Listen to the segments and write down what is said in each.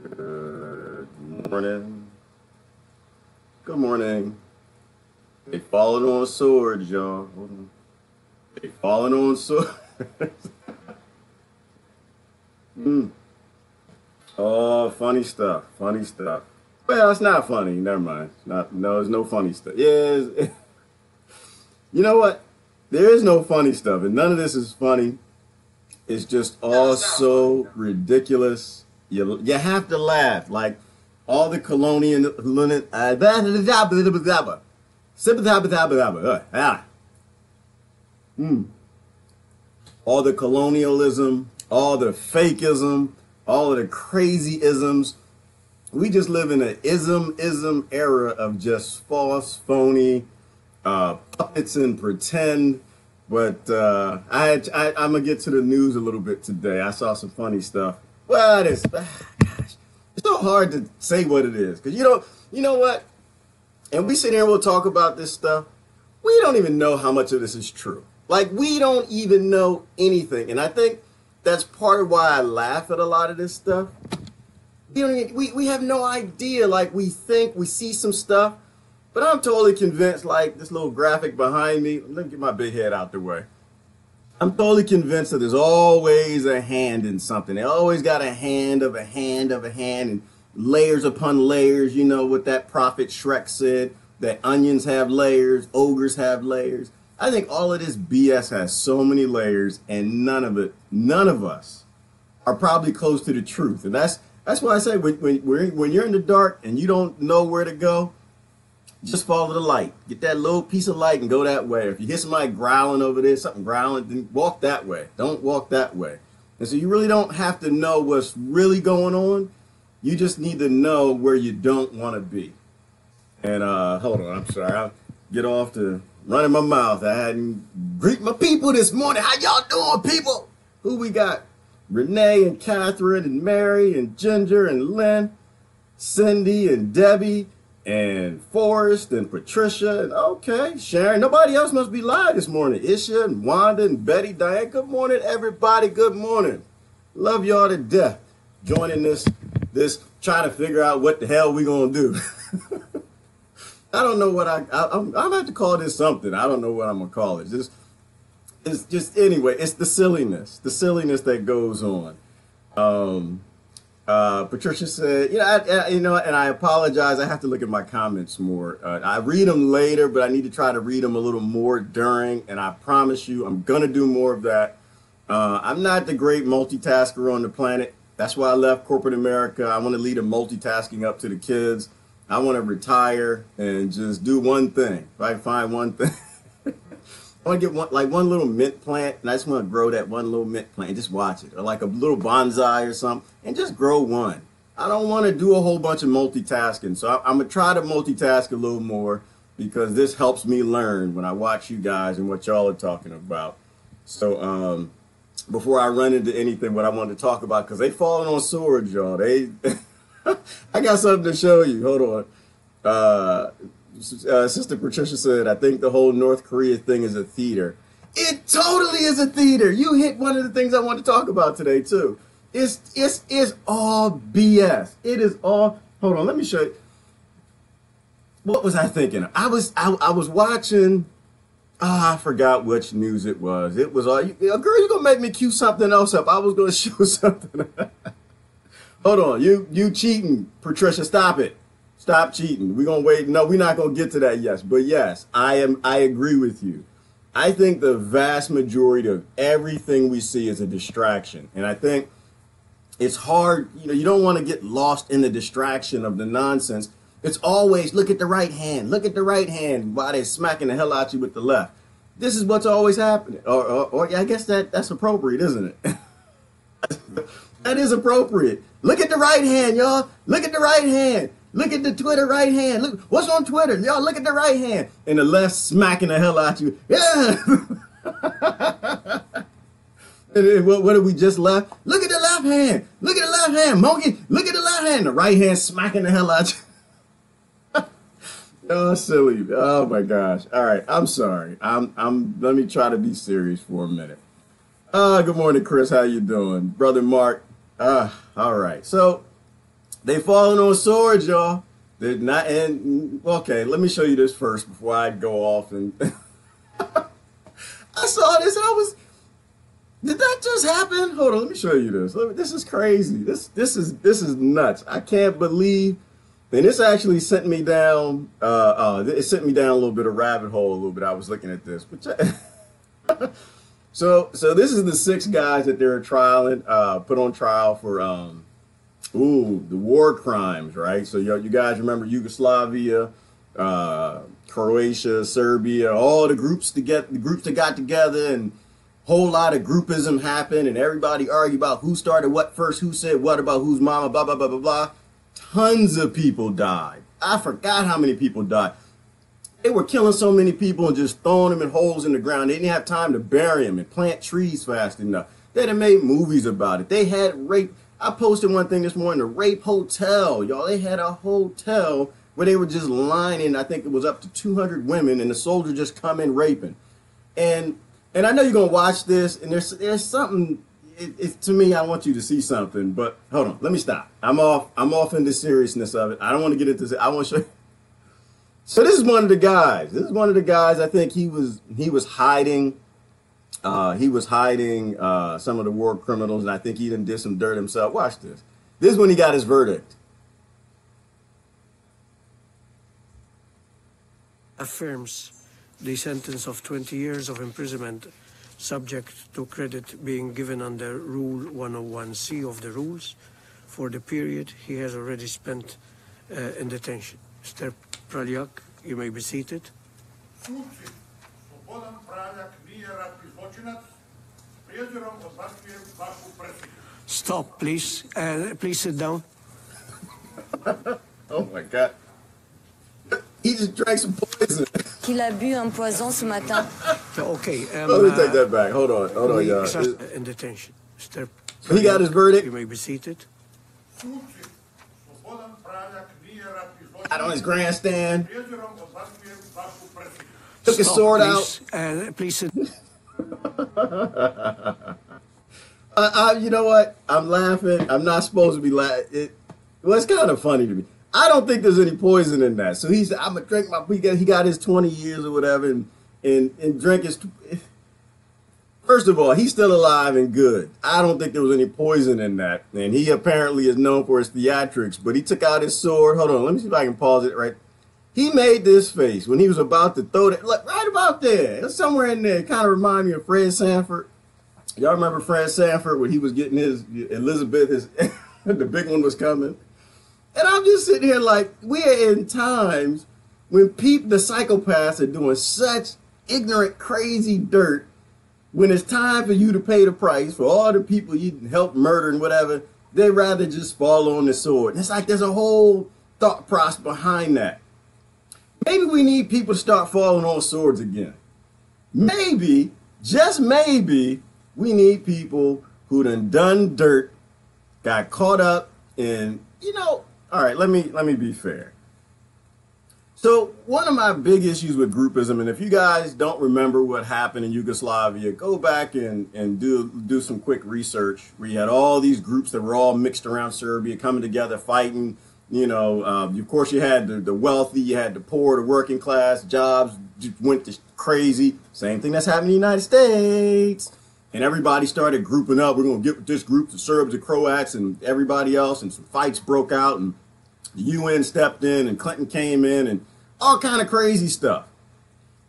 Good morning. Good morning. They falling on swords, y'all. Hold on. They falling on swords. mm. Oh, funny stuff. Funny stuff. Well, it's not funny. Never mind. No, there's no funny stuff. Yeah, you know what? There is no funny stuff, and none of this is funny. It's just all so ridiculous. You have to laugh. Like all the colonial all the colonialism, all the fakeism, all of the crazy isms. We just live in an ism era of just false, phony, puppets and pretend. But I'm gonna get to the news a little bit today. I saw some funny stuff. Well, gosh, it's so hard to say what it is because you know what? And we sit here and we'll talk about this stuff. We don't even know how much of this is true. Like we don't even know anything, and I think that's part of why I laugh at a lot of this stuff. We have no idea. Like we think we see some stuff. But I'm totally convinced, like this little graphic behind me, let me get my big head out the way. I'm totally convinced that there's always a hand in something. They always got a hand of a hand of a hand and layers upon layers. You know what that prophet Shrek said, that onions have layers, ogres have layers. I think all of this BS has so many layers and none of us are probably close to the truth. And that's why I say when you're in the dark and you don't know where to go, just follow the light. Get that little piece of light and go that way. If you hear somebody growling over there, something growling, then walk that way. Don't walk that way. And so you really don't have to know what's really going on. You just need to know where you don't want to be. And hold on, I'm sorry. I'll get off to running my mouth. I hadn't greet my people this morning. How y'all doing, people? Who we got? Renee and Catherine and Mary and Ginger and Lynn, Cindy and Debbie, and Forrest and Patricia and okay, Sharon. Nobody else must be live this morning. Isha and Wanda and Betty, Diane. Good morning, everybody. Good morning. Love y'all to death. Joining this trying to figure out what the hell we gonna do. I don't know what I'm gonna have to call this something. I don't know what I'm gonna call it. It's just anyway. It's the silliness that goes on. Patricia said, and I apologize. I have to look at my comments more. I read them later, but I need to try to read them a little more during. And I promise you, I'm going to do more of that. I'm not the great multitasker on the planet. That's why I left corporate America. I want to lead a multitasking up to the kids. I want to retire and just do one thing. If I can find one thing. I want to get one little mint plant, and I just want to grow that one little mint plant and just watch it. Or like a little bonsai or something, and just grow one. I don't want to do a whole bunch of multitasking. So I'm going to try to multitask a little more because this helps me learn when I watch you guys and what y'all are talking about. So before I run into anything, what I wanted to talk about, because they falling on swords, y'all. I got something to show you. Hold on. Sister Patricia said, I think the whole North Korea thing is a theater. It totally is a theater. You hit one of the things I want to talk about today, too. It's all BS. It is all, hold on, let me show you. What was I thinking? I was watching, I forgot which news it was. It was all, girl, you're going to make me cue something else up. I was going to show something. Hold on, you cheating, Patricia, stop it. Stop cheating. We're going to wait. No, we're not going to get to that yet. But yes, I agree with you. I think the vast majority of everything we see is a distraction. And I think it's hard. You don't want to get lost in the distraction of the nonsense. It's always look at the right hand. Look at the right hand while they're smacking the hell out you with the left. This is what's always happening. Or I guess that's appropriate, isn't it? That is appropriate. Look at the right hand, y'all. Look at the right hand. Look at the Twitter right hand. Look, what's on Twitter? Y'all look at the right hand. And the left smacking the hell out you. Yeah. And what did we just left? Look at the left hand. Look at the left hand. Monkey, look at the left hand. The right hand smacking the hell out you. Oh, silly. Oh my gosh. All right. I'm sorry. Let me try to be serious for a minute. Good morning, Chris. How you doing? Brother Mark. All right. So They falling on swords, y'all. They're not. And okay, let me show you this first before I go off. And I saw this. I was. Did that just happen? Hold on, let me show you this. This is crazy. This is nuts. I can't believe. And this actually sent me down. It sent me down a little bit of rabbit hole. A little bit. I was looking at this, but so this is the 6 guys that they're trialing, put on trial for the war crimes, right? So you guys remember Yugoslavia, Croatia, Serbia, all the groups that got together, and whole lot of groupism happened, and everybody argued about who started what first, who said what about whose mama, blah, blah, blah, blah, blah. Tons of people died. I forgot how many people died. They were killing so many people and just throwing them in holes in the ground. They didn't have time to bury them and plant trees fast enough. They'd have made movies about it. They had rape. I posted one thing this morning, the rape hotel, y'all. They had a hotel where they were just lining, I think it was up to 200 women, and the soldiers just come in raping. And I know you're going to watch this, and there's something, to me, I want you to see something, but hold on, let me stop. I'm off in the seriousness of it. I don't want to get into this. I want to show you. So this is one of the guys. This is one of the guys, I think he was hiding. He was hiding some of the war criminals, and I think he did some dirt himself. Watch this. This is when he got his verdict. Affirms the sentence of 20 years of imprisonment, subject to credit being given under Rule 101C of the rules for the period he has already spent in detention. Mr. Pralyak, you may be seated. Stop, please. Please sit down. Oh my God. He just drank some poison. Qu'il a bu un poison ce matin. Okay. Let me take that back. Hold on, y'all. In detention. Mr. He got his verdict. You may be seated. Out on his grandstand. Took his sword please. out. Please sit. You know what? I'm laughing. I'm not supposed to be laughing. Well, it's kind of funny to me. I don't think there's any poison in that. So he said, I'm going to drink my, he got his 20 years or whatever and drink his, first of all, he's still alive and good. I don't think there was any poison in that. And he apparently is known for his theatrics, but he took out his sword. Hold on, let me see if I can pause it right. He made this face when he was about to throw it, look, right about there. It's somewhere in there. It kind of reminded me of Fred Sanford. Y'all remember Fred Sanford when he was getting his, Elizabeth, his, the big one was coming. And I'm just sitting here like, we are in times when people, the psychopaths are doing such ignorant, crazy dirt. When it's time for you to pay the price for all the people you helped murder and whatever, they'd rather just fall on the sword. And it's like there's a whole thought process behind that. Maybe we need people to start falling on swords again. Maybe, just maybe, we need people who done dirt, got caught up in, you know, all right, let me be fair. So one of my big issues with groupism, and if you guys don't remember what happened in Yugoslavia, go back and do some quick research where you had all these groups that were all mixed around Serbia coming together, fighting. You know, of course you had the wealthy, you had the poor, the working class, jobs just went to crazy. Same thing that's happening in the United States. And everybody started grouping up. We're going to get with this group, the Serbs, the Croats, and everybody else. And some fights broke out, and the UN stepped in, and Clinton came in, and all kind of crazy stuff.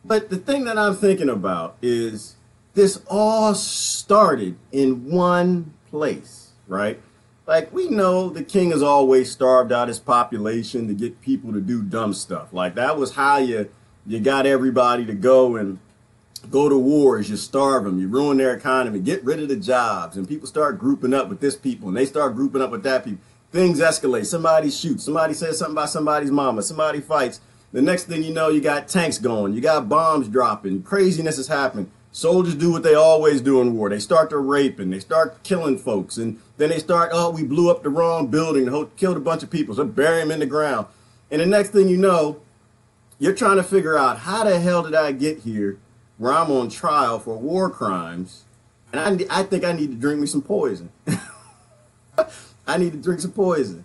But the thing that I'm thinking about is this all started in one place, right? Like, we know the king has always starved out his population to get people to do dumb stuff. Like, that was how you got everybody to go to war. Is you starve them, you ruin their economy, get rid of the jobs, and people start grouping up with this people, and they start grouping up with that people. Things escalate. Somebody shoots. Somebody says something about somebody's mama. Somebody fights. The next thing you know, you got tanks going. You got bombs dropping. Craziness is happening. Soldiers do what they always do in war. They start to rape and they start killing folks. And then they start, oh, we blew up the wrong building, killed a bunch of people, so bury them in the ground. And the next thing you know, you're trying to figure out, how the hell did I get here where I'm on trial for war crimes? And I think I need to drink me some poison. I need to drink some poison.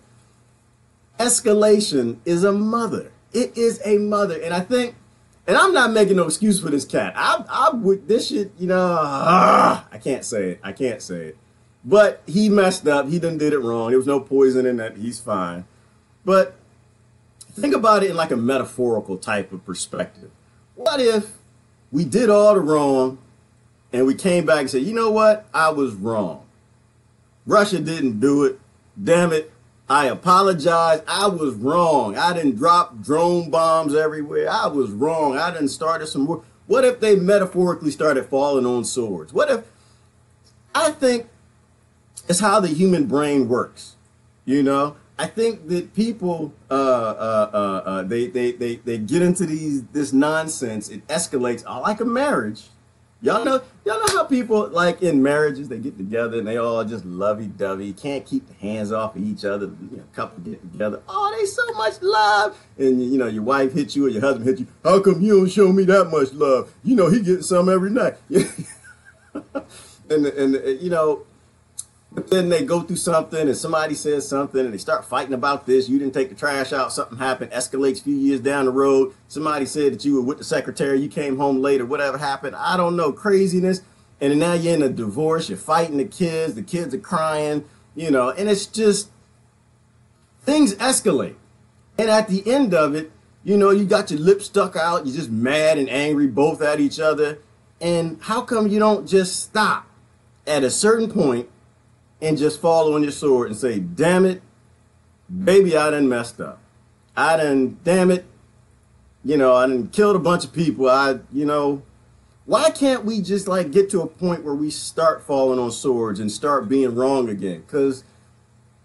escalation is a mother. It is a mother. And I think, and I'm not making no excuse for this cat. I would, this shit, you know, I can't say it. I can't say it. But he messed up. He done did it wrong. There was no poison in that. He's fine. But think about it in like a metaphorical type of perspective. What if we did all the wrong and we came back and said, you know what? I was wrong. Russia didn't do it. Damn it. I apologize. I was wrong. I didn't drop drone bombs everywhere. I was wrong. I didn't start some war. What if they metaphorically started falling on swords? What if, I think it's how the human brain works. You know, I think that people, they get into this nonsense. It escalates like a marriage. Y'all know how people, like in marriages, they get together and they all just lovey-dovey, can't keep the hands off of each other. You know, couple get together, oh, they so much love, and you know your wife hits you or your husband hits you. How come you don't show me that much love? You know he getting some every night. and you know. But then they go through something and somebody says something and they start fighting about this. You didn't take the trash out. Something happened, escalates a few years down the road. Somebody said that you were with the secretary. You came home late or whatever happened. I don't know, craziness. And then now you're in a divorce. You're fighting the kids. The kids are crying, you know, and it's just things escalate. And at the end of it, you know, you got your lips stuck out. You're just mad and angry both at each other. And how come you don't just stop at a certain point and just fall on your sword and say, damn it, baby, I done messed up. Damn it, you know, I done killed a bunch of people. You know, why can't we just like get to a point where we start falling on swords and start being wrong again? Because,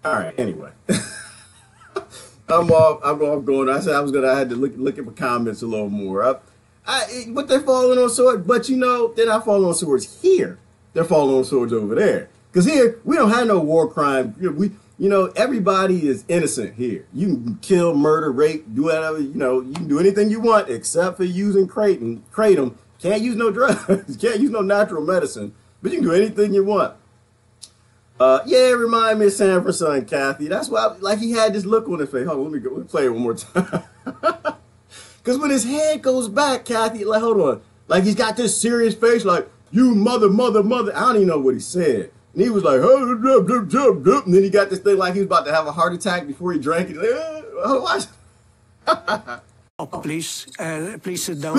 all right, anyway. I'm off going. I said I had to look at my comments a little more. But they're falling on swords. But you know, they're not falling on swords here. They're falling on swords over there. Because here, we don't have no war crime. You know, everybody is innocent here. You can kill, murder, rape, do whatever, you know, you can do anything you want except for using kratom. Can't use no drugs. Can't use no natural medicine. But you can do anything you want. Yeah, it reminded me of Sanford son, Kathy. That's why, like, he had this look on his face. Hold on, let me play it one more time. Because when his head goes back, Kathy, like, hold on. Like, he's got this serious face, like, you mother. I don't even know what he said. And he was like, and then he got this thing like he was about to have a heart attack before he drank it. Like, Oh, please sit down.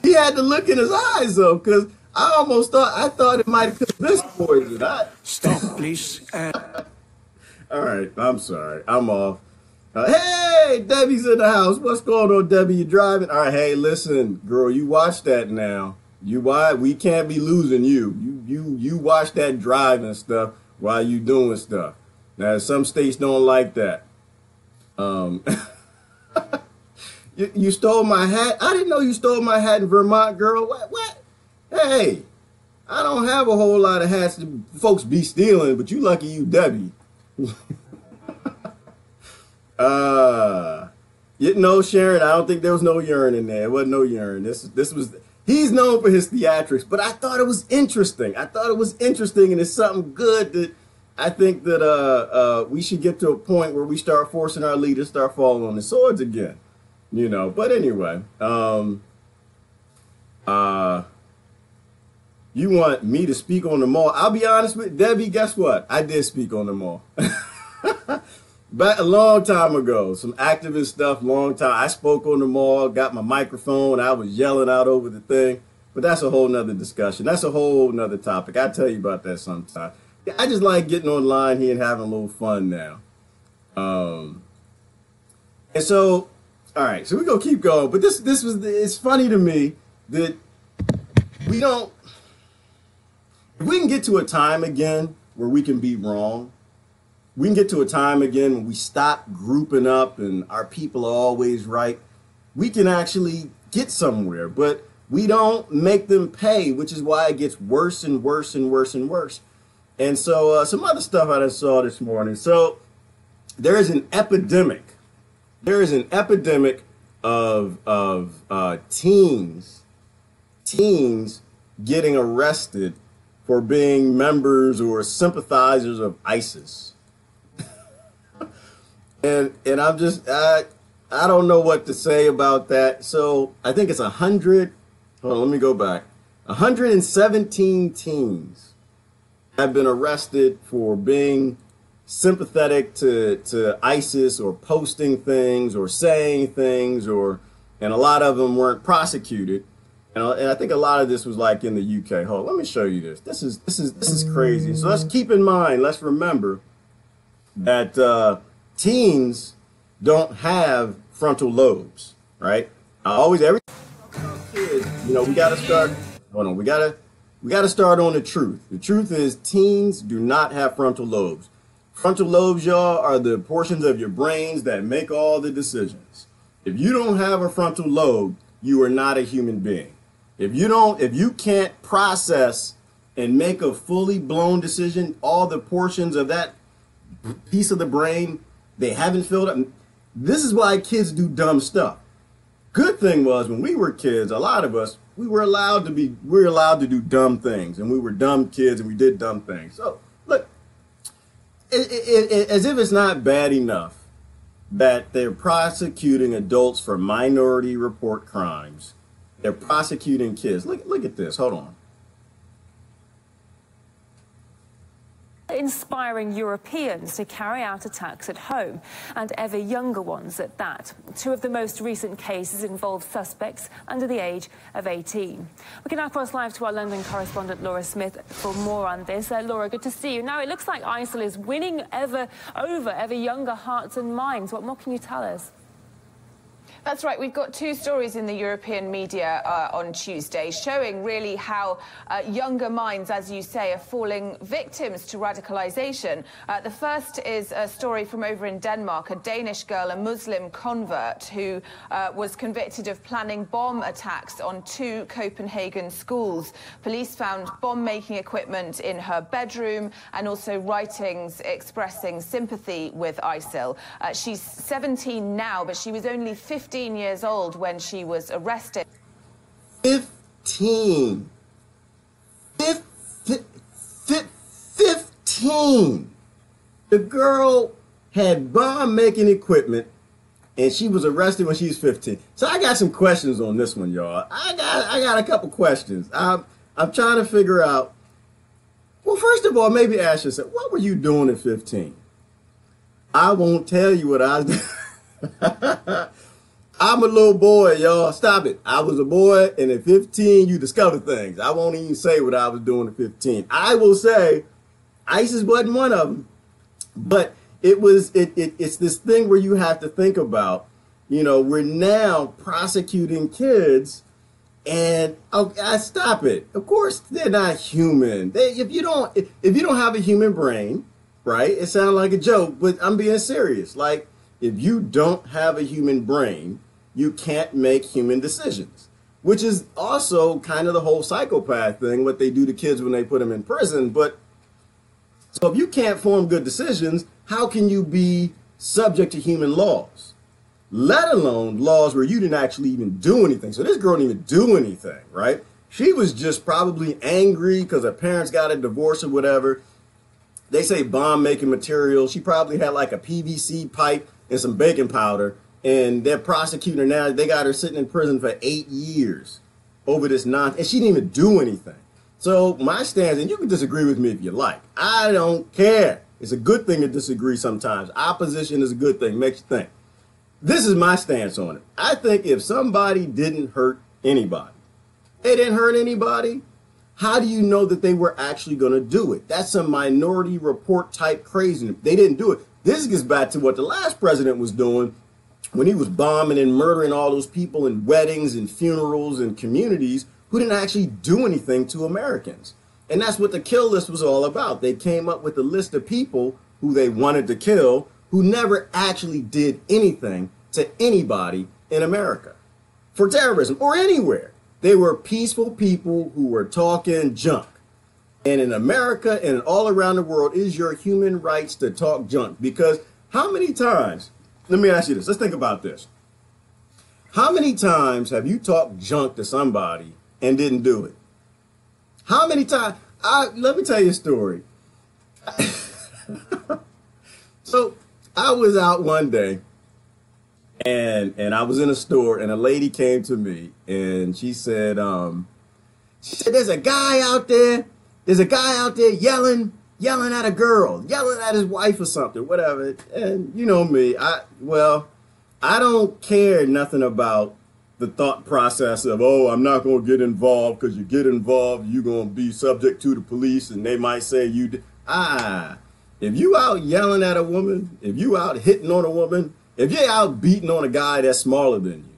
He had to look in his eyes though, because I thought it might have been this poison. Stop, please. All right, I'm sorry. I'm off. Hey, Debbie's in the house. What's going on, Debbie? You driving? All right, hey, listen, girl, you watch that now. We can't be losing you. You watch that driving stuff while you doing stuff. Now, some states don't like that. You stole my hat? I didn't know you stole my hat in Vermont, girl. What? Hey, I don't have a whole lot of hats that folks be stealing, but you lucky you Debbie. You know, Sharon, I don't think there was no urine in there. There wasn't no urine. This was... He's known for his theatrics, but I thought it was interesting. And it's something good that I think that we should get to a point where we start forcing our leaders to start falling on the swords again. You know, but anyway, you want me to speak on the mall? I'll be honest with Debbie, guess what? I did speak on the mall. But a long time ago, some activist stuff, long time. I spoke on the mall, got my microphone, I was yelling out over the thing. But that's a whole nother discussion. That's a whole nother topic. I'll tell you about that sometime. I just like getting online here and having a little fun now. And so, all right, so we're going to keep going. But it's funny to me that if we can get to a time again where we can be wrong, we can get to a time again when we stop grouping up and our people are always right, we can actually get somewhere. But we don't make them pay, which is why it gets worse and worse and worse and worse. And so some other stuff I just saw this morning. So there is an epidemic. There is an epidemic of teens getting arrested for being members or sympathizers of ISIS. And I'm just I don't know what to say about that. So I think it's 100. Hold on, let me go back. 117 teens have been arrested for being sympathetic to ISIS or posting things or saying things, and a lot of them weren't prosecuted. And I think a lot of this was like in the UK. Hold on, let me show you this. This is crazy. So let's keep in mind, let's remember that teens don't have frontal lobes, right? Every kid, we gotta start. Hold on, we gotta start on the truth. The truth is teens do not have frontal lobes. Frontal lobes, y'all, are the portions of your brains that make all the decisions. If you don't have a frontal lobe, you are not a human being. If you can't process and make a fully blown decision, all the portions of that piece of the brain, they haven't filled up. This is why kids do dumb stuff. Good thing was when we were kids, a lot of us, we were allowed to do dumb things, and we were dumb kids and we did dumb things. So look, as if it's not bad enough that they're prosecuting adults for minority report crimes, they're prosecuting kids. Look at this. Hold on. Inspiring Europeans to carry out attacks at home, and ever younger ones at that. Two of the most recent cases involve suspects under the age of 18. We can now cross live to our London correspondent Laura Smith for more on this. Laura, good to see you. Now, it looks like ISIL is winning over younger hearts and minds. What more can you tell us? That's right. We've got two stories in the European media on Tuesday showing really how younger minds, as you say, are falling victims to radicalization. The first is a story from over in Denmark, a Danish girl, a Muslim convert, who was convicted of planning bomb attacks on 2 Copenhagen schools. Police found bomb-making equipment in her bedroom and also writings expressing sympathy with ISIL. She's 17 now, but she was only 15 years old when she was arrested. 15. 15. The girl had bomb-making equipment, and she was arrested when she was 15. So I got some questions on this one, y'all. I got a couple questions. I'm trying to figure out. Well, first of all, maybe ask yourself, what were you doing at 15? I won't tell you what I was doing. I'm a little boy, y'all. Stop it. I was a boy, and at 15, you discover things. I won't even say what I was doing at 15. I will say ISIS wasn't one of them, but it's this thing where you have to think about, we're now prosecuting kids, and stop it. Of course, they're not human. If you don't have a human brain, right? It sounds like a joke, but I'm being serious. Like, if you don't have a human brain, you can't make human decisions, which is also kind of the whole psychopath thing, what they do to kids when they put them in prison. But so if you can't form good decisions, how can you be subject to human laws, let alone laws where you didn't actually even do anything? So this girl didn't even do anything, right? She was just probably angry because her parents got a divorce or whatever. They say bomb making material. She probably had like a PVC pipe and some baking powder, and they're prosecuting her now. They got her sitting in prison for 8 years over this nonsense, and she didn't even do anything. So my stance, and you can disagree with me if you like, I don't care. It's a good thing to disagree sometimes. Opposition is a good thing, makes you think. This is my stance on it. I think if somebody didn't hurt anybody, they didn't hurt anybody, how do you know that they were actually going to do it? That's some minority report type craziness. They didn't do it. This gets back to what the last president was doing when he was bombing and murdering all those people in weddings and funerals and communities who didn't actually do anything to Americans. And that's what the kill list was all about. They came up with a list of people who they wanted to kill who never actually did anything to anybody in America for terrorism or anywhere. They were peaceful people who were talking junk. And in America and all around the world, it is your human rights to talk junk. Because how many times, let me ask you this, let's think about this. How many times have you talked junk to somebody and didn't do it? How many times? Let me tell you a story. So I was out one day and I was in a store and a lady came to me and she said, there's a guy out there yelling at a girl, yelling at his wife or something, whatever. And you know me, I don't care nothing about the thought process of, oh, I'm not going to get involved, because you get involved, you're going to be subject to the police and they might say you did. If you out yelling at a woman, if you out hitting on a woman, if you're out beating on a guy that's smaller than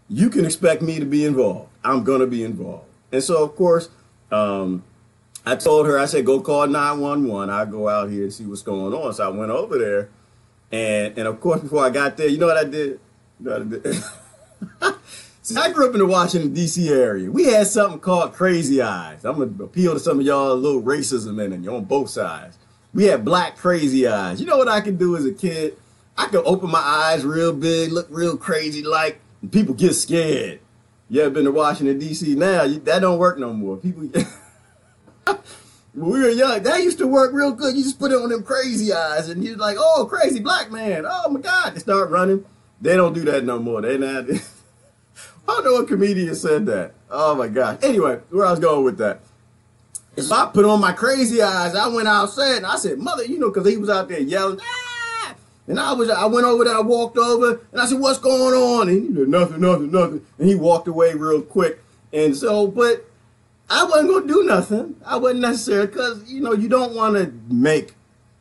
you can expect me to be involved. I'm going to be involved. And so, of course, I told her, I said, go call 911. I'll go out here and see what's going on. So I went over there. And of course, before I got there, you know what I did? See, I grew up in the Washington, D.C. area. We had something called crazy eyes. I'm going to appeal to some of y'all, a little racism in it on both sides. We had black crazy eyes. You know what I could do as a kid? I could open my eyes real big, look real crazy like, and people get scared. You ever been to Washington, D.C.? Now, that don't work no more. People... When we were young, that used to work real good. You just put it on them crazy eyes and you're like, oh, crazy black man. Oh, my God. They start running. They don't do that no more. They not... I don't know what comedian said that. Oh, my God. Anyway, where I was going with that. So I put on my crazy eyes. I went outside and I said, mother, you know, because he was out there yelling. Ah! And I went over there, I walked over and I said, what's going on? And he said, nothing. And he walked away real quick. And so, but I wasn't going to do nothing. I wasn't necessarily, because, you know, you don't want to make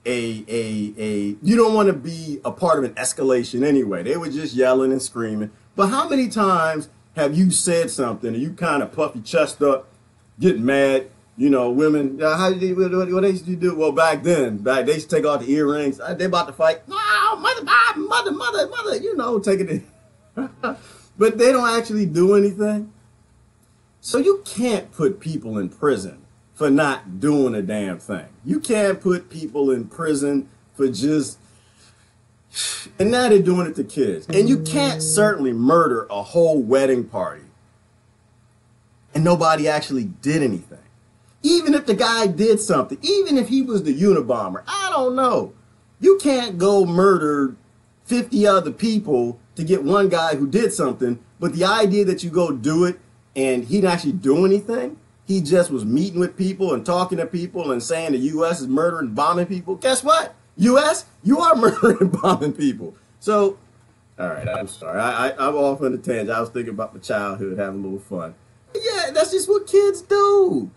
you don't want to be a part of an escalation anyway. They were just yelling and screaming. But how many times have you said something and you kind of puff your chest up, get mad? You know, women, what they used to do? Well, back then, they used to take off the earrings. They about to fight. No, mother, you know, take it in. But they don't actually do anything. So you can't put people in prison for not doing a damn thing. You can't put people in prison for just... And now they're doing it to kids. And you can't certainly murder a whole wedding party and nobody actually did anything. Even if the guy did something, even if he was the Unabomber, I don't know. You can't go murder 50 other people to get one guy who did something, but the idea that you go do it and he didn't actually do anything, he just was meeting with people and talking to people and saying the U.S. is murdering and bombing people. Guess what? U.S., you are murdering and bombing people. So, all right, I'm sorry. I'm off on a tangent. I was thinking about my childhood, having a little fun. Yeah, that's just what kids do.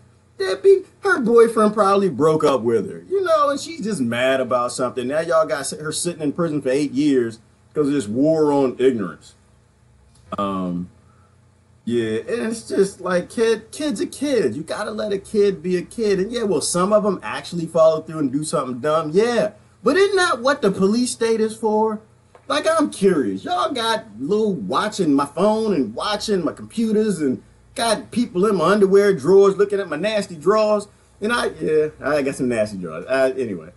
Her boyfriend probably broke up with her, you know, and she's just mad about something. Now y'all got her sitting in prison for 8 years because of this war on ignorance. Yeah, and it's just like kids are kids. You gotta let a kid be a kid. And yeah, well, some of them actually follow through and do something dumb. Yeah, but isn't that what the police state is for? Like, I'm curious. Y'all got little watching my phone and watching my computers and got people in my underwear drawers looking at my nasty drawers. And I got some nasty drawers. Anyway,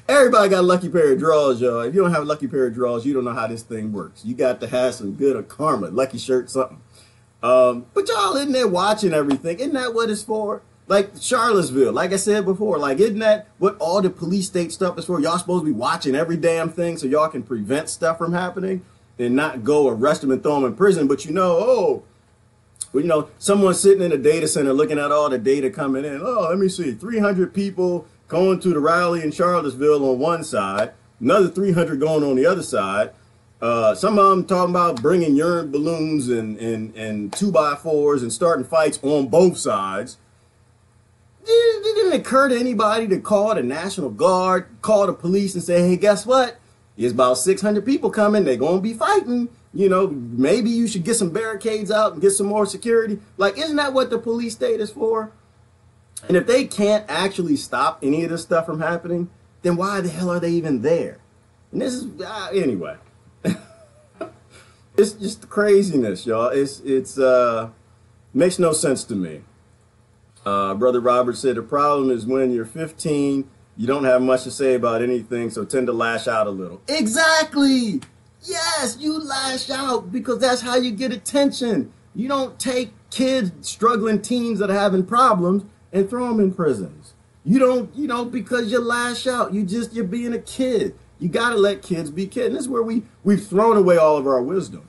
everybody got a lucky pair of drawers, y'all. If you don't have a lucky pair of drawers, you don't know how this thing works. You got to have some good karma, lucky shirt, something. But y'all in there watching everything. Isn't that what it's for? Like Charlottesville, like I said before, like, isn't that what all the police state stuff is for? Y'all supposed to be watching every damn thing so y'all can prevent stuff from happening and not go arrest them and throw them in prison. But you know, well, you know, someone's sitting in a data center looking at all the data coming in. Oh, let me see, 300 people going to the rally in Charlottesville on one side, another 300 going on the other side. Some of them talking about bringing urine balloons and 2x4s and starting fights on both sides. It didn't occur to anybody to call the National Guard, call the police and say, hey, guess what? There's about 600 people coming. They're going to be fighting. You know, maybe you should get some barricades out and get some more security. Like, isn't that what the police state is for? And if they can't actually stop any of this stuff from happening, then why the hell are they even there? And this is, anyway. It's just craziness, y'all. It's makes no sense to me. Brother Robert said the problem is when you're 15, you don't have much to say about anything, so tend to lash out a little. Exactly. Yes, you lash out because that's how you get attention. You don't take kids, struggling teens that are having problems and throw them in prisons. You don't, because you lash out. You're being a kid. You got to let kids be kids. And this is where we've thrown away all of our wisdom.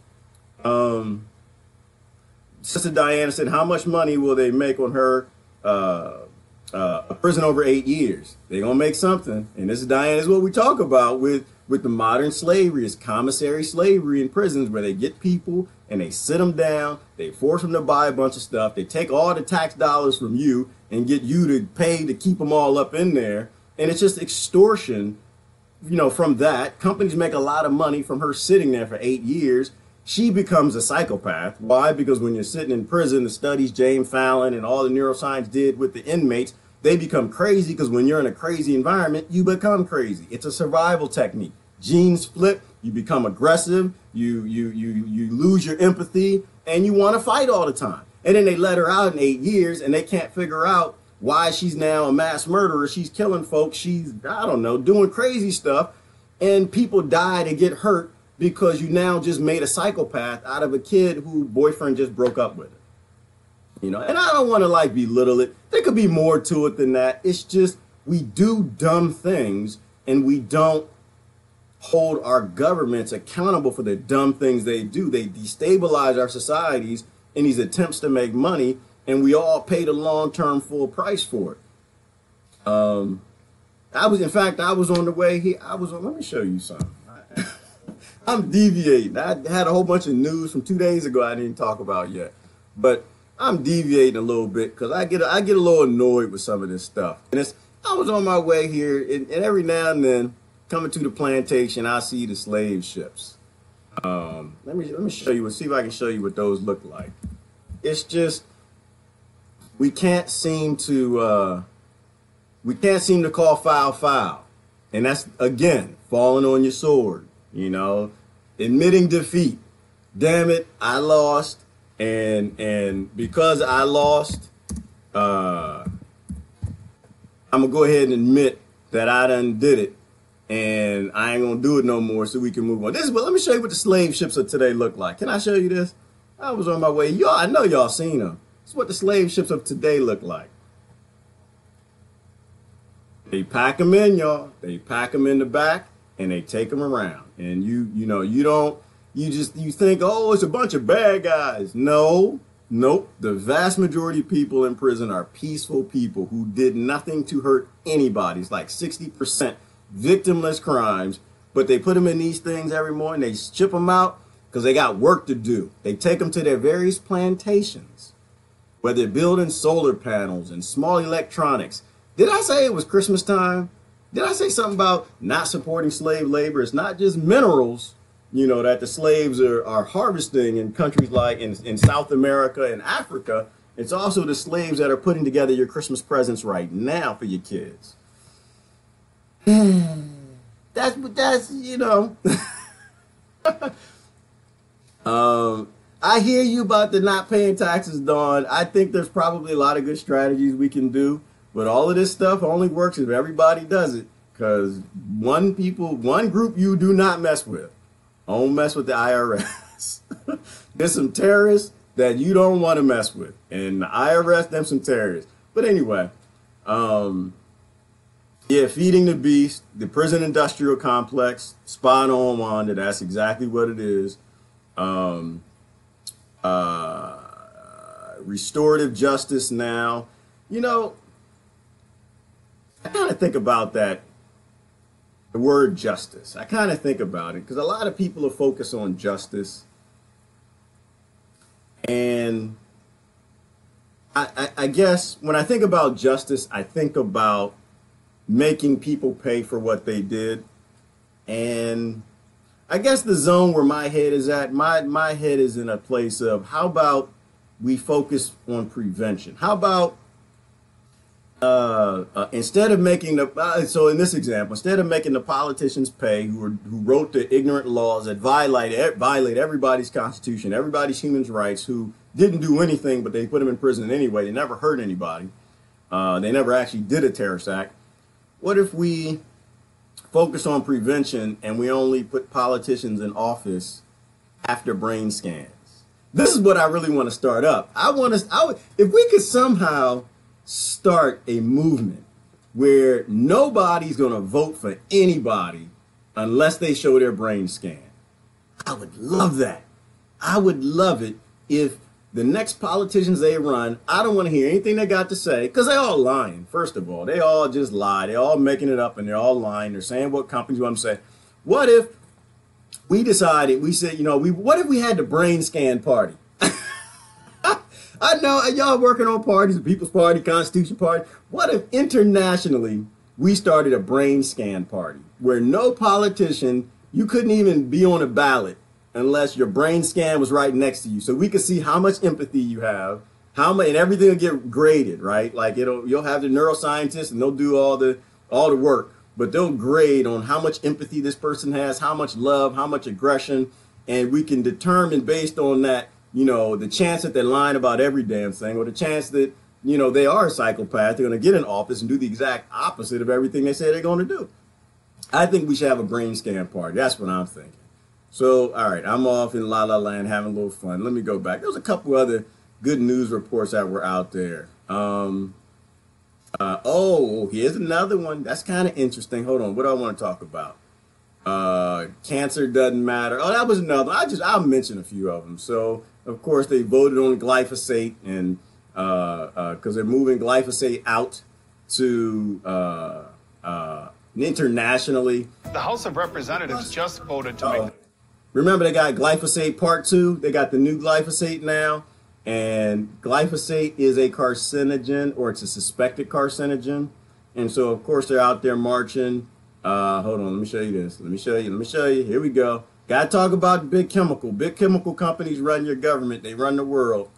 Sister Diana said, how much money will they make on her a prison over 8 years? They're going to make something. And this is, Diana, is what we talk about with the modern slavery. It's commissary slavery in prisons where they get people and they sit them down. They force them to buy a bunch of stuff. They take all the tax dollars from you and get you to pay to keep them all up in there. And it's just extortion, you know, from that. Companies make a lot of money from her sitting there for 8 years. She becomes a psychopath. Why? Because when you're sitting in prison, the studies James Fallon and all the neuroscience did with the inmates, they become crazy because when you're in a crazy environment, you become crazy. It's a survival technique. Genes flip, you become aggressive, you lose your empathy, and you want to fight all the time. And then they let her out in 8 years and they can't figure out why she's now a mass murderer. She's killing folks. She's, I don't know, doing crazy stuff. And people die to get hurt because you now just made a psychopath out of a kid who boyfriend just broke up with her. You know, and I don't want to like belittle it. There could be more to it than that. It's just we do dumb things and we don't hold our governments accountable for the dumb things they do. They destabilize our societies in these attempts to make money, and we all pay the long-term full price for it. I was on the way here. Let me show you something. I'm deviating. I had a whole bunch of news from 2 days ago I didn't talk about yet, but I'm deviating a little bit because I get a little annoyed with some of this stuff. And I was on my way here, and every now and then, coming to the plantation, I see the slave ships. Let me show you. See if I can show you what those look like. It's just we can't seem to call foul, and that's again falling on your sword. You know, admitting defeat. Damn it, I lost, and because I lost, I'm gonna go ahead and admit that I done did it, and I ain't gonna do it no more, so we can move on. Let me show you what the slave ships of today look like. Can I show you this? I was on my way. I know y'all seen them. This is what the slave ships of today look like. They pack them in, y'all. They pack them in the back, and they take them around. And you think, oh, it's a bunch of bad guys. Nope. The vast majority of people in prison are peaceful people who did nothing to hurt anybody. It's like 60% victimless crimes, but they put them in these things every morning. They ship them out because they got work to do. They take them to their various plantations where they're building solar panels and small electronics. Did I say it was Christmas time? Did I say something about not supporting slave labor? It's not just minerals, you know, that the slaves are harvesting in countries like in South America and Africa. It's also the slaves that are putting together your Christmas presents right now for your kids. That's you know. I hear you about the not paying taxes, Dawn. I think there's probably a lot of good strategies we can do. But all of this stuff only works if everybody does it, because one group you do not mess with. Don't mess with the IRS. There's some terrorists that you don't want to mess with, and the IRS, them some terrorists. But anyway, yeah, feeding the beast, the prison industrial complex, spot on, Wanda. That's exactly what it is. Restorative justice now, you know. I kind of think about that, the word justice. I kind of think about it because a lot of people are focused on justice. And I guess when I think about justice, I think about making people pay for what they did. And I guess the zone where my head is at, my head is in a place of how about we focus on prevention? How about instead of making so in this example, instead of making the politicians pay who wrote the ignorant laws that violate everybody's constitution, everybody's human rights, who didn't do anything, but they put them in prison anyway. They never hurt anybody. They never actually did a terrorist act. What if we focus on prevention and we only put politicians in office after brain scans? This is what I really want to start up. If we could somehow start a movement where nobody's going to vote for anybody unless they show their brain scan. I would love that. I would love it if the next politicians they run, I don't want to hear anything they got to say, because they all lying, first of all. They all just lie. They're all making it up, and they're all lying. They're saying what companies want to say. What if we decided, we said, what if we had the brain scan party? I know y'all working on parties, the People's Party, Constitution Party. What if internationally we started a brain scan party where no politician, you couldn't even be on a ballot unless your brain scan was right next to you, so we could see how much empathy you have, how much, and everything will get graded, right? Like you'll have the neuroscientists and they'll do all the work, but they'll grade on how much empathy this person has, how much love, how much aggression, and we can determine based on that, the chance that they're lying about every damn thing, or the chance that, they are a psychopath, they're going to get in office and do the exact opposite of everything they say they're going to do. I think we should have a brain scan party. That's what I'm thinking. So, all right, I'm off in La La Land having a little fun. Let me go back. There's a couple other good news reports that were out there. Here's another one. That's kind of interesting. Hold on. What do I want to talk about? Cancer doesn't matter. Oh, that was another one. I'll mention a few of them. So, of course, they voted on glyphosate, and because they're moving glyphosate out to internationally. The House of Representatives just voted to make... Remember, they got glyphosate part 2. They got the new glyphosate now. And glyphosate is a carcinogen, or it's a suspected carcinogen. And so, of course, they're out there marching. Hold on, let me show you this. Let me show you. Here we go. Got to talk about big chemical. Big chemical companies run your government. They run the world.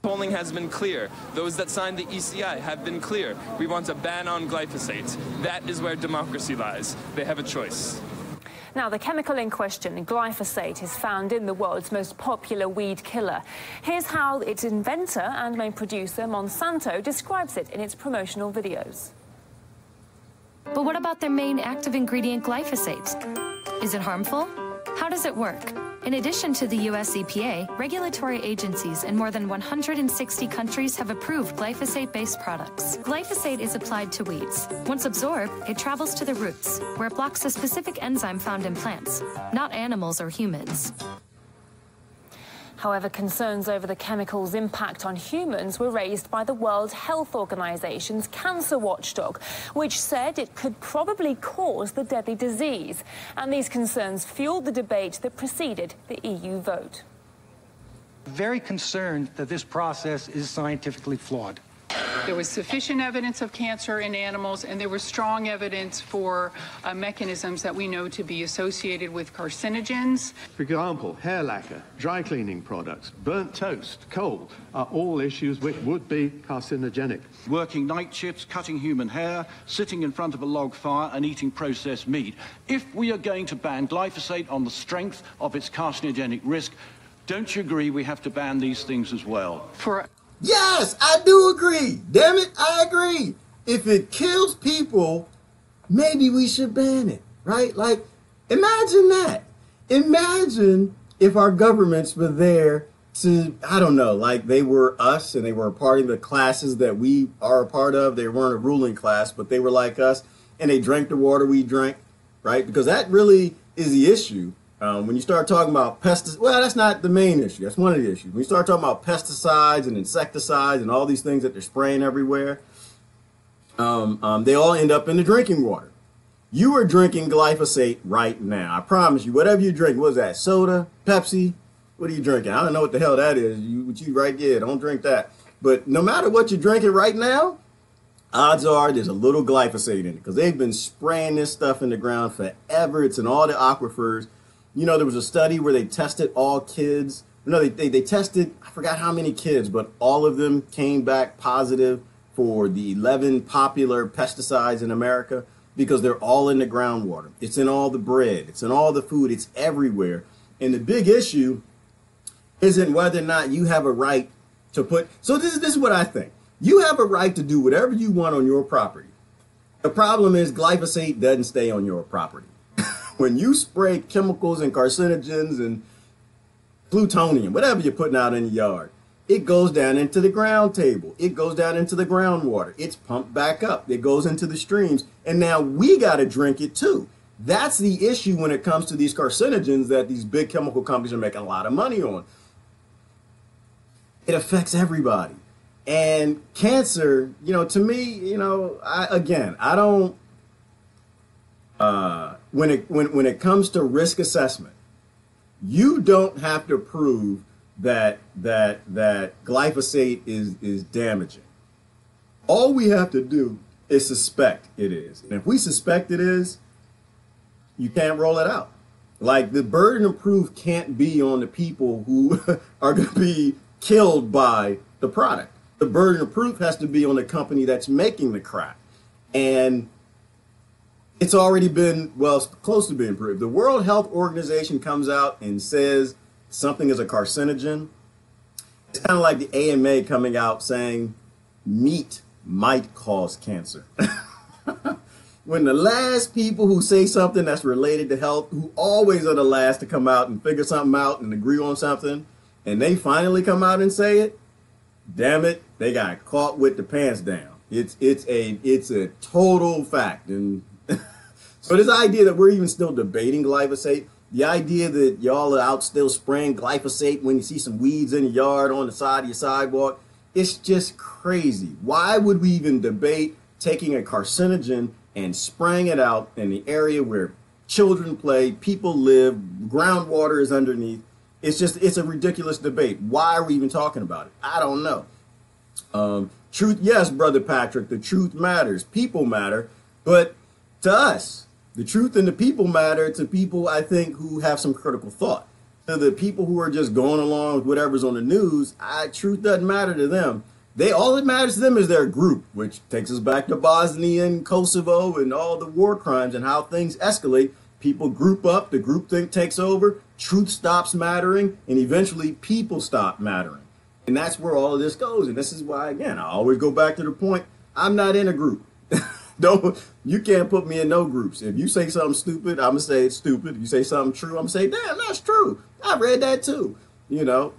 Polling has been clear. Those that signed the ECI have been clear. We want a ban on glyphosate. That is where democracy lies. They have a choice. Now, the chemical in question, glyphosate, is found in the world's most popular weed killer. Here's how its inventor and main producer, Monsanto, describes it in its promotional videos. But what about their main active ingredient, glyphosate? Is it harmful? How does it work? In addition to the US EPA, regulatory agencies in more than 160 countries have approved glyphosate-based products. Glyphosate is applied to weeds. Once absorbed, it travels to the roots, where it blocks a specific enzyme found in plants, not animals or humans. However, concerns over the chemical's impact on humans were raised by the World Health Organization's cancer watchdog, which said it could probably cause the deadly disease. And these concerns fueled the debate that preceded the EU vote. Very concerned that this process is scientifically flawed. There was sufficient evidence of cancer in animals, and there was strong evidence for mechanisms that we know to be associated with carcinogens. For example, hair lacquer, dry cleaning products, burnt toast, coal are all issues which would be carcinogenic. Working night shifts, cutting human hair, sitting in front of a log fire and eating processed meat. If we are going to ban glyphosate on the strength of its carcinogenic risk, don't you agree we have to ban these things as well? Yes, I do agree. Damn it, I agree. If it kills people, maybe we should ban it, right? Like, imagine that. Imagine if our governments were there to, I don't know, like they were us and they were a part of the classes that we are a part of. They weren't a ruling class, but they were like us, and they drank the water we drank, right? Because that really is the issue. When you start talking about pesticides, well, that's not the main issue. That's one of the issues. When you start talking about pesticides and insecticides and all these things that they're spraying everywhere, they all end up in the drinking water. You are drinking glyphosate right now. I promise you, whatever you drink, what is that, soda, Pepsi? What are you drinking? I don't know what the hell that is. Don't drink that. But no matter what you're drinking right now, odds are there's a little glyphosate in it, because they've been spraying this stuff in the ground forever. It's in all the aquifers. There was a study where they tested all kids. No, they tested, I forgot how many kids, but all of them came back positive for the 11 popular pesticides in America, because they're all in the groundwater. It's in all the bread. It's in all the food. It's everywhere. And the big issue isn't whether or not you have a right to put... So this is what I think. You have a right to do whatever you want on your property. The problem is glyphosate doesn't stay on your property. When you spray chemicals and carcinogens and plutonium, whatever you're putting out in the yard, it goes down into the ground table. It goes down into the groundwater. It's pumped back up. It goes into the streams. And now we got to drink it too. That's the issue when it comes to these carcinogens that these big chemical companies are making a lot of money on. It affects everybody. And cancer, you know, to me, you know, I don't, when it comes to risk assessment, you don't have to prove that glyphosate is damaging. All we have to do is suspect it is. And if we suspect it is, you can't roll it out. Like, the burden of proof can't be on the people who are going to be killed by the product. The burden of proof has to be on the company that's making the crap. And it's already been, well, it's close to being proved. The World Health Organization comes out and says something is a carcinogen. It's kind of like the AMA coming out saying meat might cause cancer. When the last people who say something that's related to health, who always are the last to come out and figure something out and agree on something, and they finally come out and say it, damn it, they got caught with the pants down. It's a total fact. And so this idea that we're even still debating glyphosate, the idea that y'all are out still spraying glyphosate when you see some weeds in your yard on the side of your sidewalk, it's just crazy. Why would we even debate taking a carcinogen and spraying it out in the area where children play, people live, groundwater is underneath? It's a ridiculous debate. Why are we even talking about it? I don't know. Truth, yes, Brother Patrick, the truth matters. People matter. But to us, the truth and the people matter to people, I think, who have some critical thought. To the people who are just going along with whatever's on the news, truth doesn't matter to them. All that matters to them is their group, which takes us back to Bosnia and Kosovo and all the war crimes and how things escalate. People group up, the groupthink takes over, truth stops mattering, and eventually people stop mattering. And that's where all of this goes. And this is why, again, I always go back to the point, I'm not in a group. You can't put me in no groups. If you say something stupid, I'm going to say it's stupid. If you say something true, I'm going to say, damn, that's true. I read that too, you know.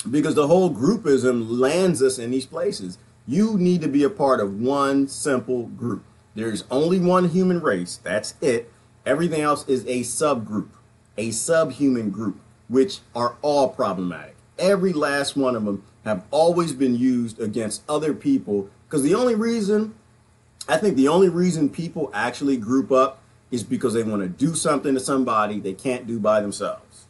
Because the whole groupism lands us in these places. You need to be a part of one simple group. There's only one human race. That's it. Everything else is a subgroup, a subhuman group, which are all problematic. Every last one of them have always been used against other people. Because I think the only reason people actually group up is because they want to do something to somebody they can't do by themselves.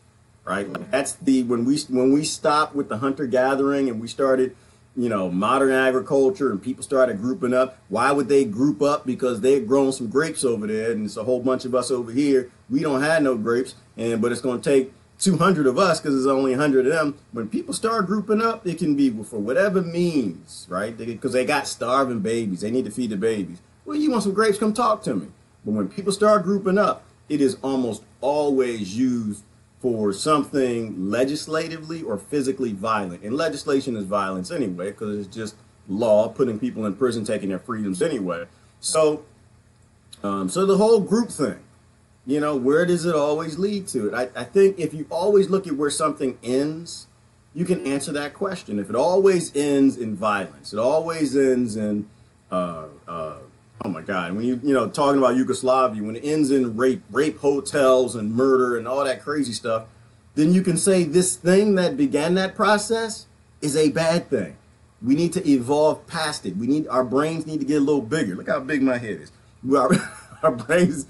Right? That's when we stopped with the hunter gathering and we started, you know, modern agriculture and people started grouping up. Why would they group up? Because they had grown some grapes over there and it's a whole bunch of us over here. We don't have no grapes, but it's going to take 200 of us because there's only 100 of them. When people start grouping up, it can be for whatever means, right? Because they got starving babies. They need to feed the babies. Well, you want some grapes? Come talk to me. But when people start grouping up, it is almost always used for something legislatively or physically violent. And legislation is violence anyway, because it's just law, putting people in prison, taking their freedoms anyway. So the whole group thing, you know, where does it always lead to? I think if you always look at where something ends, you can answer that question. If it always ends in violence, it always ends in, oh my God, when you know, talking about Yugoslavia, when it ends in rape hotels and murder and all that crazy stuff, then you can say this thing that began that process is a bad thing. We need to evolve past it. Our brains need to get a little bigger. Look how big my head is. Our brains,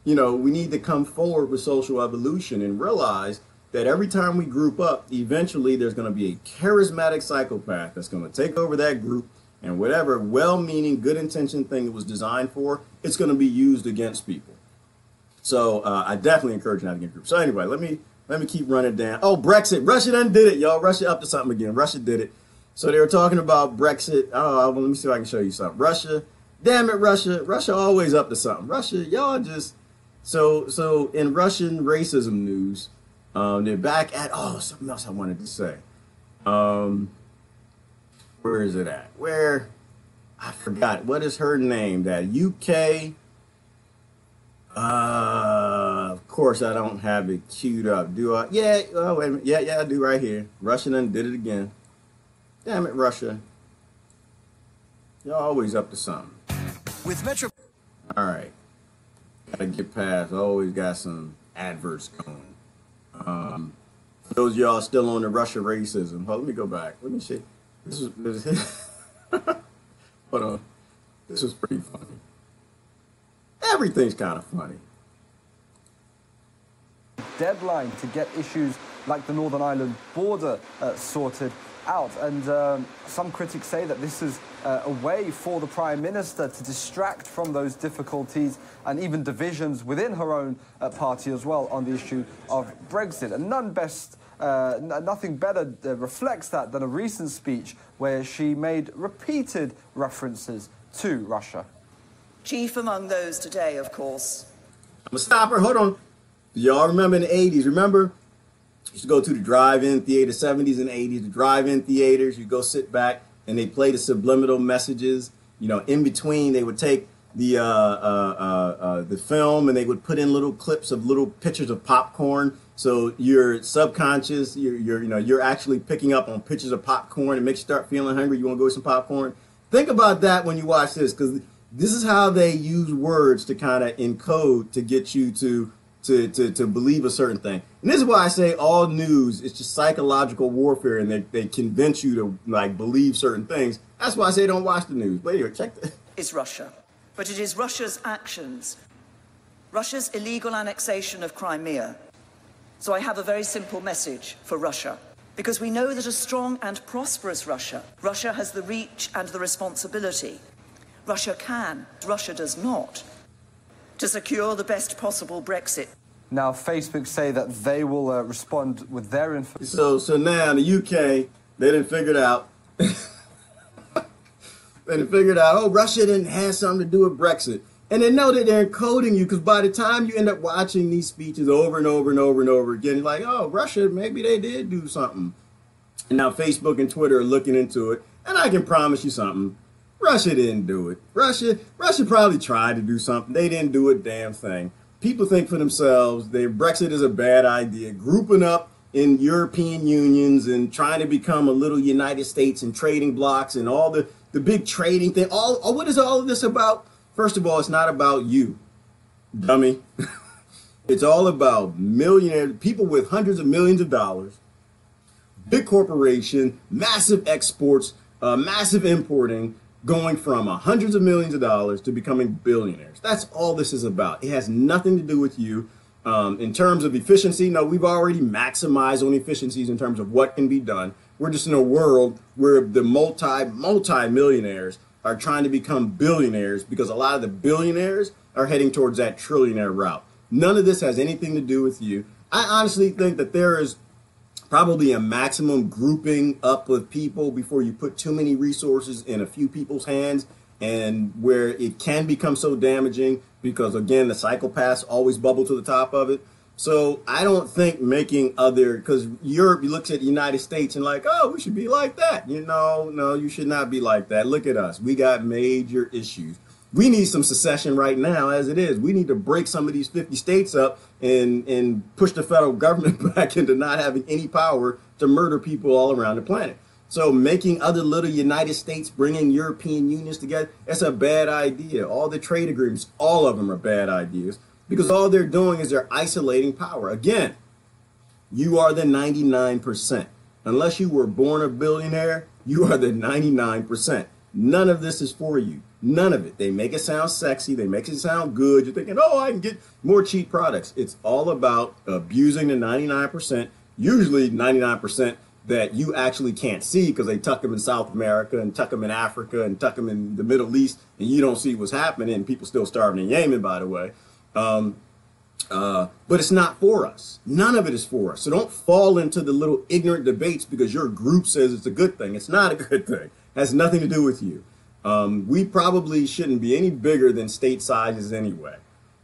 you know, we need to come forward with social evolution and realize that every time we group up, eventually there's going to be a charismatic psychopath that's going to take over that group. And whatever well-meaning, good-intentioned thing it was designed for, it's going to be used against people. So I definitely encourage you not to get groups. So anyway, let me keep running down. Oh, Brexit. Russia done did it, y'all. Russia up to something again. Russia did it. So they were talking about Brexit. Oh, let me see if I can show you something. Russia. Damn it, Russia. Russia always up to something. Russia, y'all just... So in Russian racism news, they're back at... Oh, something else I wanted to say. Where is it at? Where? I forgot. What is her name? That UK? Of course, I don't have it queued up. Do I? Yeah. Oh, wait a minute. Yeah, I do right here. Russia done did it again. Damn it, Russia. You're always up to something. With Metro. All right. Gotta get past. Always got some adverse going. For those of y'all still on the Russia racism, let me go back. Let me see. This is hold on. This is pretty funny. Everything's kind of funny. Deadline to get issues like the Northern Ireland border sorted out. And some critics say that this is a way for the Prime Minister to distract from those difficulties and even divisions within her own party as well on the issue of Brexit. And nothing better reflects that than a recent speech where she made repeated references to Russia. Chief among those today, of course. I'm gonna stop her. Hold on. Y'all remember in the 80s, remember? You used to go to the drive-in theater, 70s and 80s, the drive-in theaters. You go sit back and they play the subliminal messages. You know, in between they would take the film and they would put in little clips of little pictures of popcorn. So your subconscious, you're actually picking up on pictures of popcorn. It makes you start feeling hungry. You want to go get some popcorn. Think about that when you watch this, because this is how they use words to kind of encode to get you to believe a certain thing. And this is why I say all news is just psychological warfare, and they convince you to like believe certain things. That's why I say don't watch the news. But here, check this. Is Russia. But it is Russia's actions, Russia's illegal annexation of Crimea. So I have a very simple message for Russia. Because we know that a strong and prosperous Russia has the reach and the responsibility. Russia can, Russia does not, to secure the best possible Brexit. Now, Facebook say that they will respond with their information. So now in the UK, they didn't figure it out. Oh, Russia didn't have something to do with Brexit. And they know that they're encoding you, because by the time you end up watching these speeches over and over and over and over again, you're like, oh, Russia, maybe they did do something. And now Facebook and Twitter are looking into it. And I can promise you something. Russia didn't do it. Russia probably tried to do something. They didn't do a damn thing. People think for themselves. Brexit is a bad idea. Grouping up in European unions and trying to become a little United States and trading blocks and all the big trading thing. What is all of this about? First of all, it's not about you, dummy. It's all about millionaires, people with hundreds of millions of dollars, big corporation, massive exports, massive importing, going from hundreds of millions of dollars to becoming billionaires. That's all this is about. It has nothing to do with you. In terms of efficiency, no, we've already maximized on efficiencies in terms of what can be done. We're just in a world where the multi-millionaires are trying to become billionaires, because a lot of the billionaires are heading towards that trillionaire route. None of this has anything to do with you. I honestly think that there is probably a maximum grouping up of people before you put too many resources in a few people's hands, and where it can become so damaging, because again, the psychopaths always bubble to the top of it. So I don't think because Europe looks at the United States and like, oh, we should be like that. No, you should not be like that. Look at us. We got major issues. We need some secession right now as it is. We need to break some of these 50 states up and push the federal government back into not having any power to murder people all around the planet. So making other little United States, bringing European unions together, that's a bad idea. All the trade agreements, all of them are bad ideas, because all they're doing is they're isolating power. Again, you are the 99%. Unless you were born a billionaire, you are the 99%. None of this is for you. None of it. They make it sound sexy. They make it sound good. You're thinking, oh, I can get more cheap products. It's all about abusing the 99%, usually 99% that you actually can't see, because they tuck them in South America and tuck them in Africa and tuck them in the Middle East, and you don't see what's happening. And people still starving in Yemen, by the way. But it's not for us. None of it is for us. So don't fall into the little ignorant debates because your group says it's a good thing. It's not a good thing. It has nothing to do with you. We probably shouldn't be any bigger than state sizes anyway.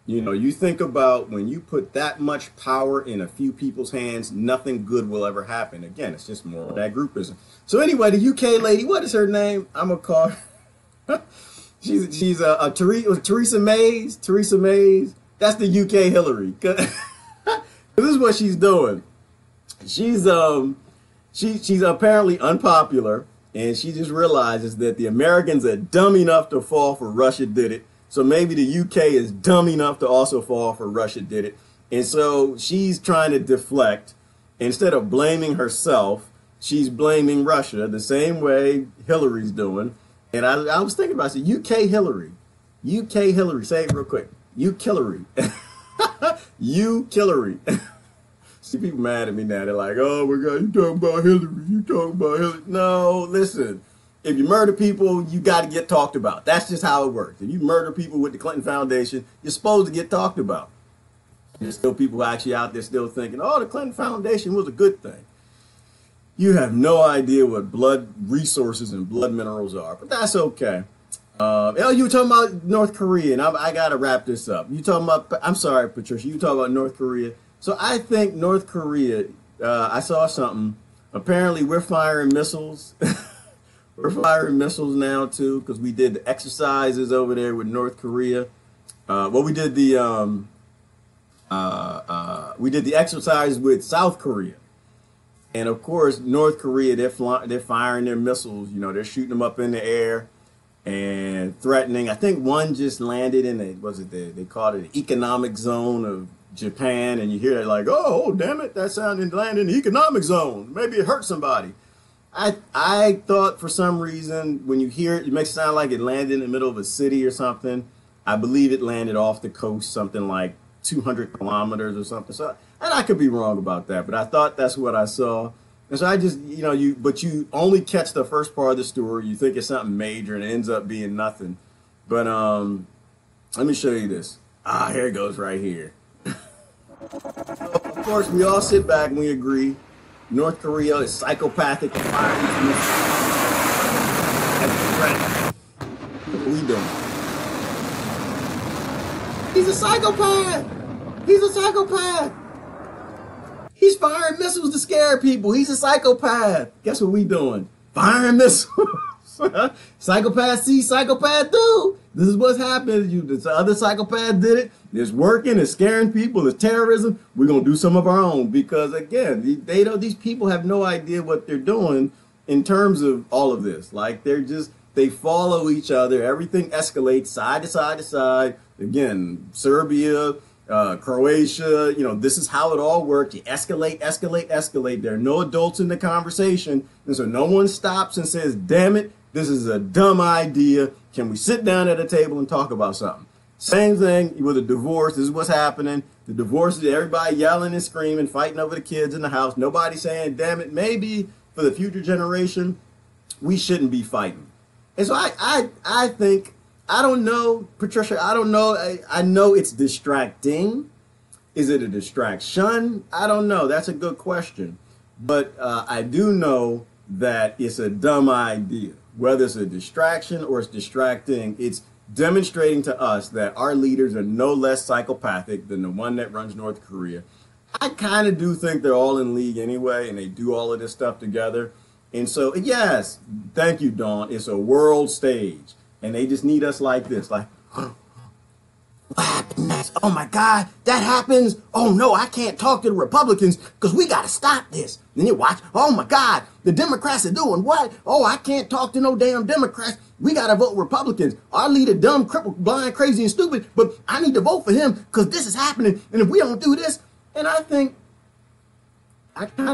You think about when you put that much power in a few people's hands, nothing good will ever happen. Again, it's just more of that groupism. So anyway, the UK lady, what is her name? I'm going to call her. she's Theresa Mays. Theresa Mays. That's the UK Hillary. This is what she's doing. She's apparently unpopular, and she just realizes that the Americans are dumb enough to fall for Russia did it. So maybe the UK is dumb enough to also fall for Russia did it. And so she's trying to deflect. Instead of blaming herself, she's blaming Russia the same way Hillary's doing. And I was thinking about it. UK Hillary. UK Hillary. Say it real quick. You Hillary. You Hillary. See, people mad at me now. They're like, oh my God, you talking about Hillary. You talking about Hillary. No, listen. If you murder people, you got to get talked about. That's just how it works. If you murder people with the Clinton Foundation, you're supposed to get talked about. There's still people actually out there still thinking, oh, the Clinton Foundation was a good thing. You have no idea what blood resources and blood minerals are, but that's okay. You were talking about North Korea, and I got to wrap this up. You talking about, I'm sorry, Patricia, you talking about North Korea. So I think North Korea, I saw something. Apparently we're firing missiles. We're firing missiles now too, because we did the exercises over there with North Korea. We did the exercise with South Korea, and of course North Korea, they're firing their missiles. You know, they're shooting them up in the air and threatening. I think one just landed in they called it the economic zone of Japan, and you hear it like, oh damn it, that sounded landed in the economic zone. Maybe it hurt somebody. I thought for some reason when you hear it, it makes it sound like it landed in the middle of a city or something. I believe it landed off the coast, something like 200 kilometers or something. So, and I could be wrong about that, but I thought that's what I saw. And so I just, but you only catch the first part of the story. You think it's something major and it ends up being nothing. But let me show you this. Here it goes right here. Of course, we all sit back and we agree. North Korea is psychopathic. What are we doing? He's a psychopath. He's a psychopath. He's firing missiles to scare people. He's a psychopath. Guess what we doing? Firing missiles. Psychopath see, psychopath do. This is what's happening. The other psychopath did it. It's working. It's scaring people. It's terrorism. We're gonna do some of our own because again, these people have no idea what they're doing in terms of all of this. Like they follow each other. Everything escalates side to side to side. Again, Serbia, Croatia. This is how it all works. You escalate, escalate, escalate. There are no adults in the conversation, and so no one stops and says, "Damn it, this is a dumb idea. Can we sit down at a table and talk about something?" Same thing with a divorce. This is what's happening. The divorce is everybody yelling and screaming, fighting over the kids in the house. Nobody saying, damn it, maybe for the future generation, we shouldn't be fighting. And so I think, I don't know, Patricia, I don't know. I know it's distracting. Is it a distraction? I don't know. That's a good question. But I do know that it's a dumb idea. Whether it's a distraction or it's distracting, it's demonstrating to us that our leaders are no less psychopathic than the one that runs North Korea. I kind of do think they're all in league anyway, and they do all of this stuff together. And so, yes, thank you, Dawn. It's a world stage, and they just need us like this, like, what happened next? Oh my God, that happens. Oh no, I can't talk to the Republicans because we got to stop this. Then you watch, oh my God, the Democrats are doing what? Oh, I can't talk to no damn Democrats. We got to vote Republicans. Our leader, dumb, crippled, blind, crazy, and stupid, but I need to vote for him because this is happening. And if we don't do this, and I kind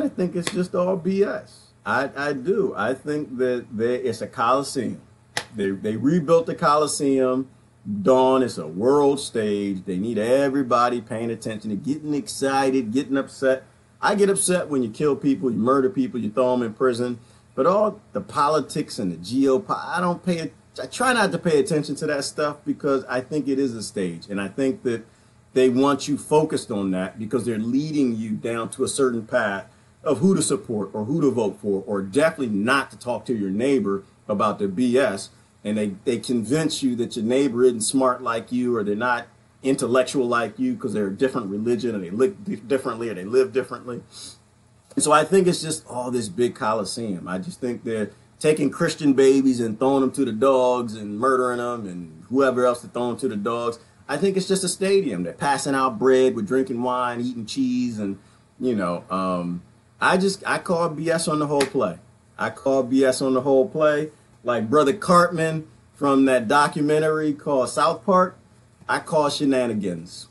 of think it's just all BS. I do. I think that it's a Coliseum. They rebuilt the Coliseum. Dawn, it's a world stage. They need everybody paying attention, and getting excited, getting upset. I get upset when you kill people, you murder people, you throw them in prison. But all the politics and the geopolitics, I try not to pay attention to that stuff because I think it is a stage. And I think that they want you focused on that because they're leading you down to a certain path of who to support or who to vote for, or definitely not to talk to your neighbor about the BS. And they convince you that your neighbor isn't smart like you, or they're not intellectual like you because they're a different religion, or they look differently, or they live differently. And so I think it's just all this big Coliseum. I just think they're taking Christian babies and throwing them to the dogs and murdering them, and whoever else to throw them to the dogs. I think it's just a stadium. They're passing out bread with drinking wine, eating cheese, and I call BS on the whole play. I call BS on the whole play. Like Brother Cartman from that documentary called South Park, I call shenanigans.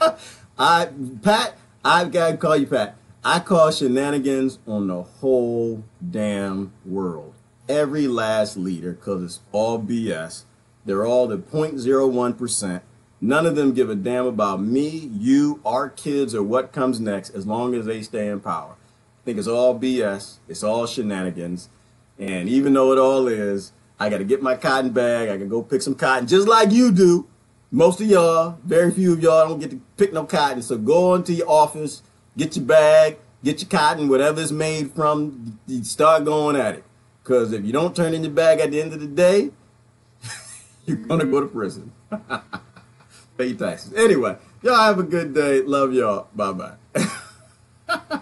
Pat, I've got to call you Pat. I call shenanigans on the whole damn world. Every last leader, because it's all BS. They're all the 0.01%. None of them give a damn about me, you, our kids, or what comes next, as long as they stay in power. I think it's all BS. It's all shenanigans. And even though it all is, I got to get my cotton bag. I can go pick some cotton, just like you do. Most of y'all, very few of y'all don't get to pick no cotton. So go into your office, get your bag, get your cotton, whatever it's made from, you start going at it. Because if you don't turn in your bag at the end of the day, you're going to go to prison. Pay your taxes. Anyway, y'all have a good day. Love y'all. Bye-bye.